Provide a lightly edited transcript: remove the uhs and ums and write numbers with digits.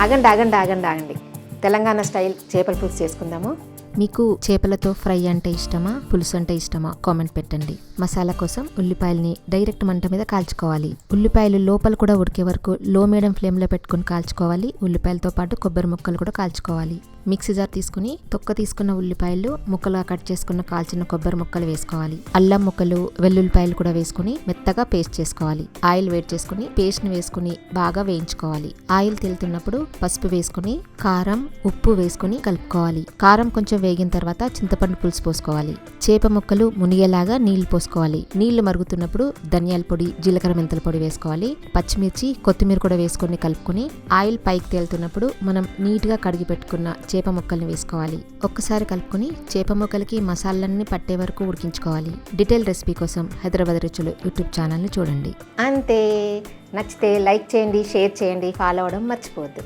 ఆగండి. తెలంగాణ స్టైల్ చేపల పులుసు చేసుకుందాము. మీకు చేపలతో ఫ్రై అంటే ఇష్టమా, పులుసు అంటే ఇష్టమా కామెంట్ పెట్టండి. మసాలా కోసం ఉల్లిపాయల్ని డైరెక్ట్ మంట మీద కాల్చుకోవాలి. ఉల్లిపాయలు లోపల కూడా ఉడికే వరకు లో మీడియం ఫ్లేమ్లో పెట్టుకుని కాల్చుకోవాలి. ఉల్లిపాయలతో పాటు కొబ్బరి ముక్కలు కూడా కాల్చుకోవాలి. మిక్సీ జార్ తీసుకుని తొక్క తీసుకున్న ఉల్లిపాయలు ముక్కలుగా కట్ చేసుకున్న కాల్చిన కొబ్బరి ముక్కలు వేసుకోవాలి. అల్లం ముక్కలు, వెల్లుల్లిపాయలు కూడా వేసుకుని మెత్తగా పేస్ట్ చేసుకోవాలి. ఆయిల్ వేడి చేసుకుని పేస్ట్ ని వేసుకుని బాగా వేయించుకోవాలి. ఆయిల్ తేలుతున్నప్పుడు పసుపు వేసుకుని కారం, ఉప్పు వేసుకుని కలుపుకోవాలి. కారం కొంచెం వేగిన తర్వాత చింతపండు పులుసు పోసుకోవాలి. చేప ముక్కలు మునిగేలాగా నీళ్లు పోసుకోవాలి. నీళ్లు మరుగుతున్నప్పుడు ధనియాల పొడి, జీలకర్ర మెంతుల పొడి వేసుకోవాలి. పచ్చిమిర్చి, కొత్తిమీర కూడా వేసుకొని కలుపుకొని ఆయిల్ పైకి తేలుతున్నప్పుడు మనం నీట్ గా కడిగి పెట్టుకున్న చేప ముక్కల్ని వేసుకోవాలి. ఒక్కసారి కలుపుకొని చేప ముక్కలకి మసాలాన్ని పట్టే వరకు ఉడికించుకోవాలి. డీటెయిల్ రెసిపీ కోసం హైదరాబాద్ రుచులు యూట్యూబ్ ఛానల్ని చూడండి. అంతే. నచ్చితే లైక్ చేయండి, షేర్ చేయండి, ఫాలో అవ్వడం మర్చిపోవద్దు.